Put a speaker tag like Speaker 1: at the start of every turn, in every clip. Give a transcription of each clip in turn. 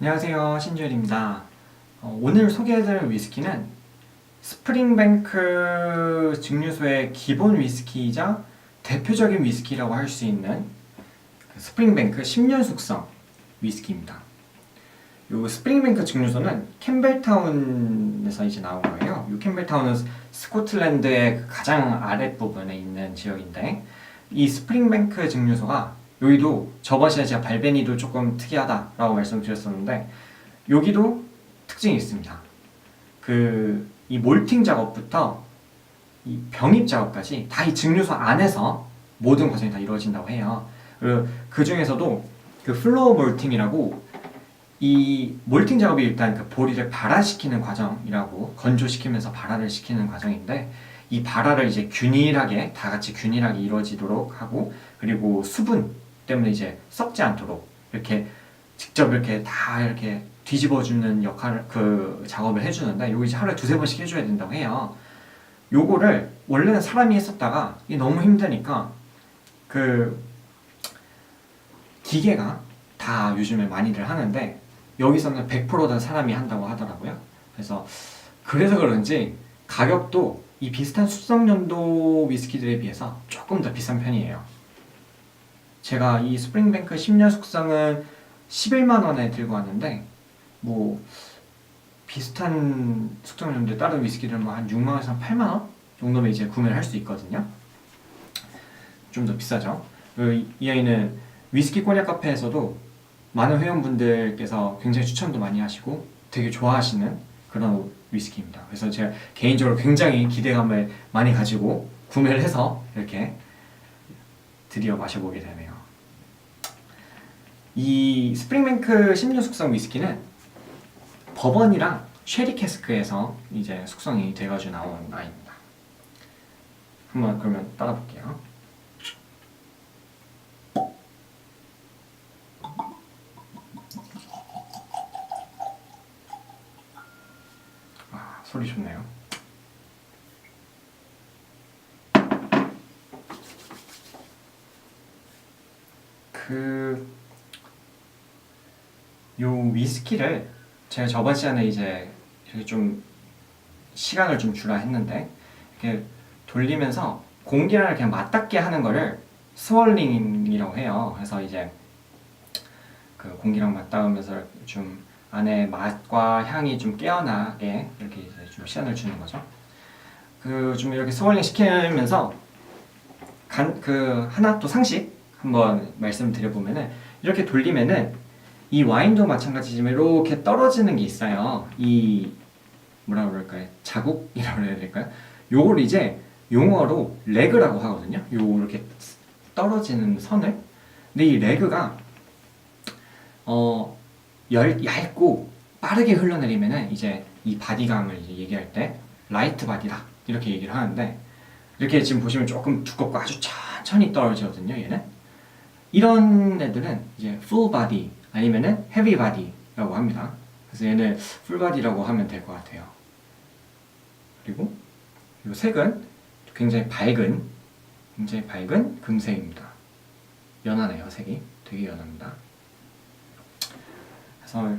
Speaker 1: 안녕하세요, 신주일입니다. 오늘 소개해드릴 위스키는 스프링뱅크 증류소의 기본 위스키이자 대표적인 위스키라고 할 수 있는 스프링뱅크 10년 숙성 위스키입니다. 이 스프링뱅크 증류소는 캠벨타운에서 이제 나온 거예요. 이 캠벨타운은 스코틀랜드의 그 가장 아랫부분에 있는 지역인데, 이 스프링뱅크 증류소가 여기도 저번 시간에 제가 발베니도 조금 특이하다라고 말씀드렸었는데, 여기도 특징이 있습니다. 이 몰팅 작업부터 이 병입 작업까지 다 이 증류소 안에서 모든 과정이 다 이루어진다고 해요. 그리고 그 중에서도 그 플로어 몰팅이라고, 이 몰팅 작업이 일단 그 보리를 발화시키는 과정이라고, 건조시키면서 발화를 시키는 과정인데, 이 발화를 이제 균일하게 다 같이 균일하게 이루어지도록 하고, 그리고 수분 때문에 이제 썩지 않도록 이렇게 직접 이렇게 다 이렇게 뒤집어주는 역할을, 그 작업을 해주는데, 요거 이제 하루에 두세 번씩 해줘야 된다고 해요. 요거를 원래는 사람이 했었다가 이게 너무 힘드니까 그 기계가 다 요즘에 많이들 하는데, 여기서는 100%다 사람이 한다고 하더라고요. 그래서 그런지 가격도 이 비슷한 숙성연도 위스키들에 비해서 조금 더 비싼 편이에요. 제가 이 스프링뱅크 10년 숙성은 11만 원에 들고 왔는데, 뭐 비슷한 숙성연도의 다른 위스키들은 뭐 한 6만 원에서 8만 원 정도면 이제 구매를 할 수 있거든요. 좀 더 비싸죠. 이 아이는 위스키 꼬냑 카페에서도 많은 회원분들께서 굉장히 추천도 많이 하시고 되게 좋아하시는 그런 위스키입니다. 그래서 제가 개인적으로 굉장히 기대감을 많이 가지고 구매를 해서 이렇게 드디어 마셔보게 되네요. 이 스프링뱅크 10년 숙성 위스키는 버번이랑 쉐리 캐스크에서 이제 숙성이 돼가지고 나온 아이입니다. 한번 그러면 따라 볼게요. 소리 좋네요. 요 위스키를 제가 저번 시간에 이제 이렇게 좀 시간을 좀 주라 했는데, 이렇게 돌리면서 공기랑 그냥 맞닿게 하는 거를 스월링이라고 해요. 그래서 이제 그 공기랑 맞닿으면서 좀 안에 맛과 향이 좀 깨어나게 이렇게 이제 좀 시간을 주는 거죠. 좀 이렇게 스월링 시키면서 하나 또 상식 한번 말씀드려보면은, 이렇게 돌리면은 이 와인도 마찬가지지만 이렇게 떨어지는 게 있어요. 이 뭐라 그럴까요? 자국이라고 해야 될까요? 요걸 이제 용어로 레그라고 하거든요. 요 이렇게 떨어지는 선을. 근데 이 레그가 얇고 빠르게 흘러내리면은 이제 이 바디감을 이제 얘기할 때 라이트 바디다 이렇게 얘기를 하는데, 이렇게 지금 보시면 조금 두껍고 아주 천천히 떨어지거든요. 얘는 이런 애들은 이제 full body 아니면은 heavy body라고 합니다. 그래서 얘는 full body라고 하면 될 것 같아요. 그리고 이 색은 굉장히 밝은 금색입니다. 연하네요. 색이 되게 연합니다. 그래서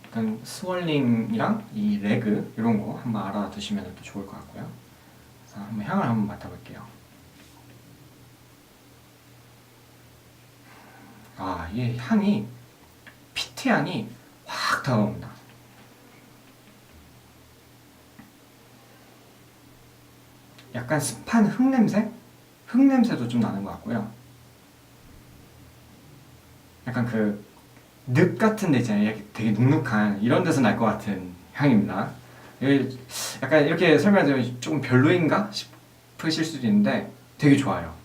Speaker 1: 일단 스월링이랑 이 레그 이런 거 한번 알아두시면 또 좋을 것 같고요. 그래서 한번 향을 한번 맡아볼게요. 이 향이, 피트 향이 확 다가옵니다. 약간 습한 흙냄새? 흙냄새도 좀 나는 것 같고요. 약간 늪 같은 데 있잖아요. 되게 눅눅한 이런 데서 날 것 같은 향입니다. 약간 이렇게 설명드리면 조금 별로인가 싶으실 수도 있는데 되게 좋아요.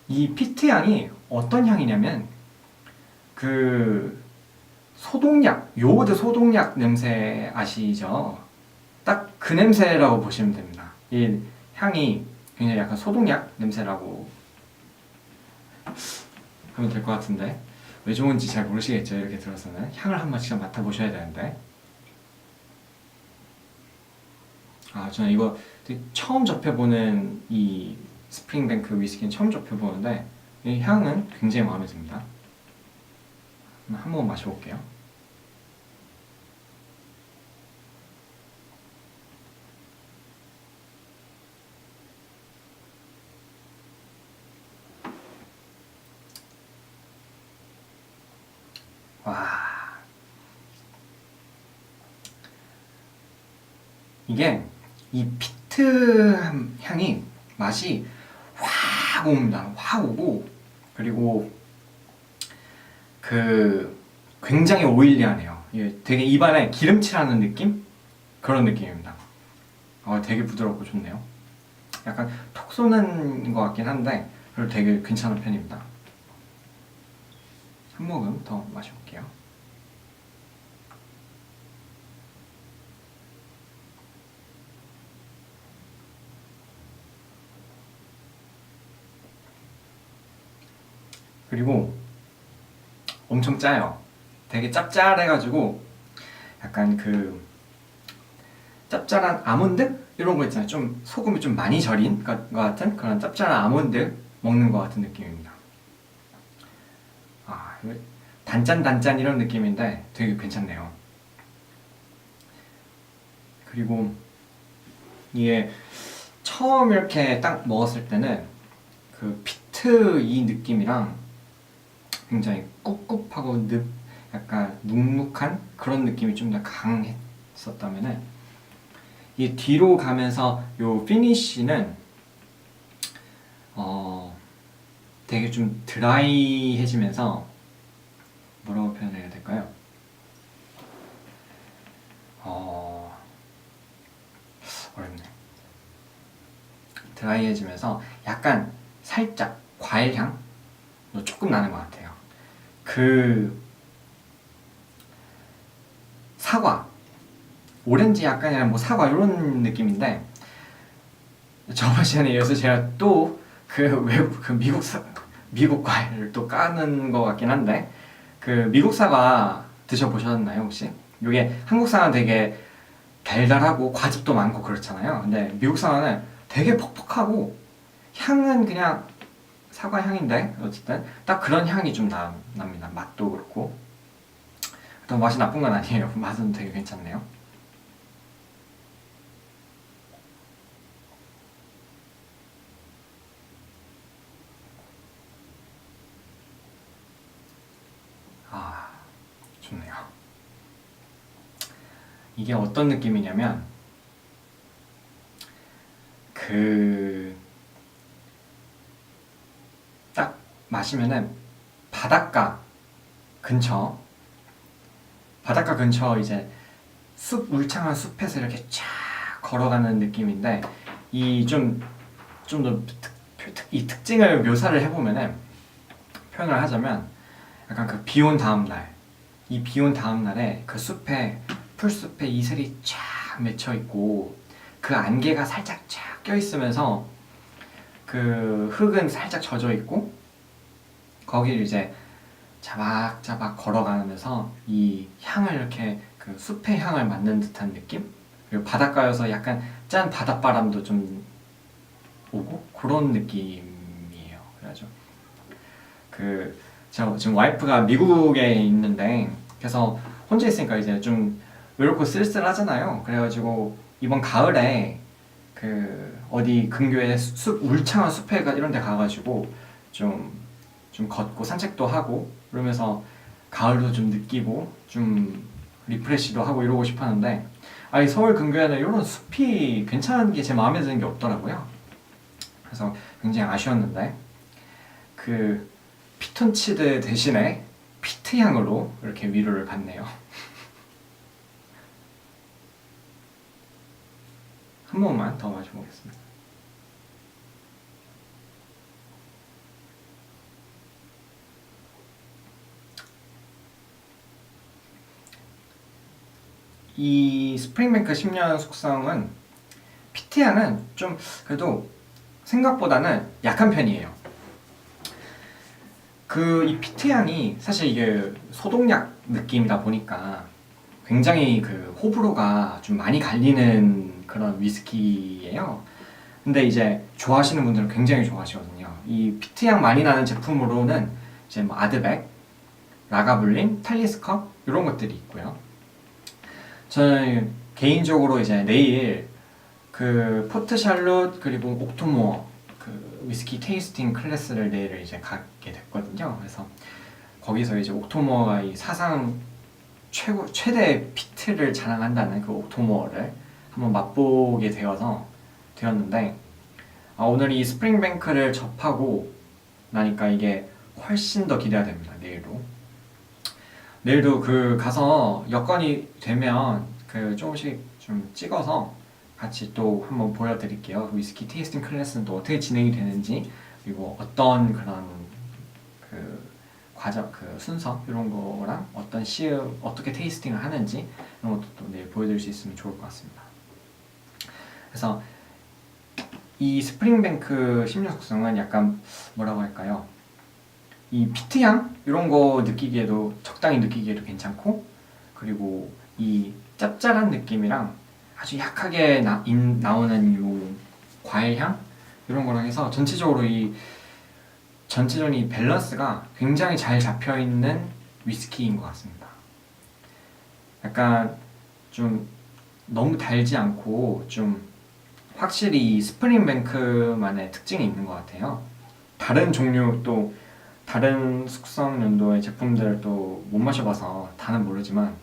Speaker 1: 이 피트 향이 어떤 향이냐면 소독약, 요오드 소독약 냄새 아시죠? 딱 그 냄새라고 보시면 됩니다. 이 향이 굉장히 약간 소독약 냄새라고 하면 될 것 같은데, 왜 좋은지 잘 모르시겠죠? 이렇게 들어서는 향을 한번 직접 맡아보셔야 되는데, 저는 이거 처음 접해보는 이 스프링뱅크 위스키는 처음 접해보는데 이 향은 굉장히 마음에 듭니다. 한번 마셔볼게요. 와, 이게 이 피트 향이 맛이 확 옵니다. 확 오고, 그리고 그 굉장히 오일리하네요. 이게 되게 입안에 기름칠하는 느낌? 그런 느낌입니다. 되게 부드럽고 좋네요. 약간 톡 쏘는 것 같긴 한데 그래도 되게 괜찮은 편입니다. 한 모금 더 마셔볼게요. 그리고 엄청 짜요. 되게 짭짤해가지고 약간 그 짭짤한 아몬드? 이런 거 있잖아요. 좀 소금이 좀 많이 절인 것 같은 그런 짭짤한 아몬드 먹는 것 같은 느낌입니다. 이거 단짠 이런 느낌인데 되게 괜찮네요. 그리고 이게 처음 이렇게 딱 먹었을 때는 그 피트 이 느낌이랑 굉장히 꿉꿉하고 약간 눅눅한 그런 느낌이 좀 더 강했었다면은 이 뒤로 가면서 요 피니쉬는 되게 좀 드라이해지면서 뭐라고 표현해야 될까요? 어렵네. 드라이해지면서 약간 살짝 과일향도 조금 나는 것 같아요. 그 사과, 오렌지 약간이랑 뭐 사과 이런 느낌인데 저번 시간에 이어서 제가 또 그 미국 과일을 또 까는 것 같긴 한데 그 미국 사과 드셔보셨나요 혹시? 이게 한국 사과는 되게 달달하고 과즙도 많고 그렇잖아요. 근데 미국 사과는 되게 퍽퍽하고 향은 그냥 사과 향인데 어쨌든 딱 그런 향이 좀 납니다. 맛도 그렇고 또 맛이 나쁜 건 아니에요. 맛은 되게 괜찮네요. 좋네요. 이게 어떤 느낌이냐면 딱 마시면은 바닷가 근처 이제 울창한 숲에서 이렇게 쫙 걸어가는 느낌인데 이 좀 더 이 특징을 묘사를 해보면은 표현을 하자면 약간 그 비 온 다음 날 이 비 온 다음 날에 그 풀숲에 이슬이 쫙 맺혀 있고 그 안개가 살짝 쫙 껴 있으면서 그 흙은 살짝 젖어 있고 거기를 이제 자박자박 걸어가면서 이 향을 이렇게 그 숲의 향을 맡는 듯한 느낌? 그리고 바닷가여서 약간 짠 바닷바람도 좀 오고 그런 느낌이에요. 그래가지고 저 지금 와이프가 미국에 있는데 그래서 혼자 있으니까 이제 좀 외롭고 쓸쓸하잖아요. 그래가지고 이번 가을에 어디 근교에 울창한 숲에 이런 데 가가지고 좀 걷고 산책도 하고 그러면서 가을도 좀 느끼고 좀 리프레시도 하고 이러고 싶었는데 이 서울 근교에는 이런 숲이 괜찮은 게 제 마음에 드는 게 없더라고요. 그래서 굉장히 아쉬웠는데 그 피톤치드 대신에 피트 향으로 이렇게 위로를 받네요. 한 번만 더 마셔보겠습니다. 이 스프링뱅크 10년 숙성은 피트 향은 좀 그래도 생각보다는 약한 편이에요. 이 피트 향이 사실 이게 소독약 느낌이다 보니까 굉장히 그 호불호가 좀 많이 갈리는 그런 위스키예요. 근데 이제 좋아하시는 분들은 굉장히 좋아하시거든요. 이 피트향 많이 나는 제품으로는 이제 뭐 아드백, 라가블린, 탈리스컵 이런 것들이 있고요. 저는 개인적으로 이제 내일 그 포트 샬롯 그리고 옥토모어 그 위스키 테이스팅 클래스를 내일 이제 가게 됐거든요. 그래서 거기서 이제 옥토모어가 이 사상 최대 피트를 자랑한다는 그 옥토모어를 한번 맛보게 되었는데 오늘 이 스프링뱅크를 접하고 나니까 이게 훨씬 더 기대가 됩니다. 내일도 그 가서 여건이 되면 그 조금씩 좀 찍어서 같이 또 한번 보여드릴게요. 위스키 테이스팅 클래스는 또 어떻게 진행이 되는지, 그리고 어떤 그런 그 과정, 그 순서 이런 거랑 어떤 시음 어떻게 테이스팅을 하는지 이런 것도 또 내일 보여드릴 수 있으면 좋을 것 같습니다. 그래서 이 스프링뱅크 16숙성은 약간 뭐라고 할까요? 이 피트향 이런 거 느끼기에도 적당히 느끼기에도 괜찮고, 그리고 이 짭짤한 느낌이랑 아주 약하게 나오는 요 과일향 이런 거랑 해서 전체적인 이 밸런스가 굉장히 잘 잡혀 있는 위스키인 것 같습니다. 약간 좀 너무 달지 않고 좀 확실히 이 스프링뱅크만의 특징이 있는 것 같아요. 다른 종류 또 다른 숙성 연도의 제품들을 또 못 마셔봐서 다는 모르지만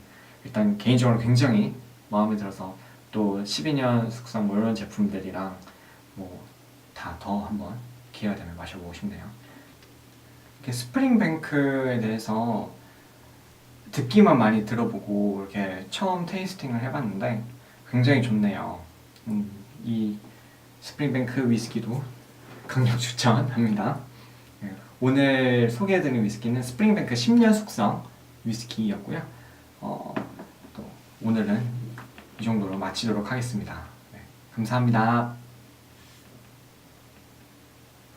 Speaker 1: 일단 개인적으로 굉장히 마음에 들어서 또 12년 숙성 뭐 이런 제품들이랑 뭐 다 더 한번 기회가 되면 마셔보고 싶네요. 이렇게 스프링뱅크에 대해서 듣기만 많이 들어보고 이렇게 처음 테이스팅을 해봤는데 굉장히 좋네요. 이 스프링뱅크 위스키도 강력 추천합니다. 오늘 소개해드린 위스키는 스프링뱅크 10년 숙성 위스키였고요. 또 오늘은 이 정도로 마치도록 하겠습니다. 네, 감사합니다.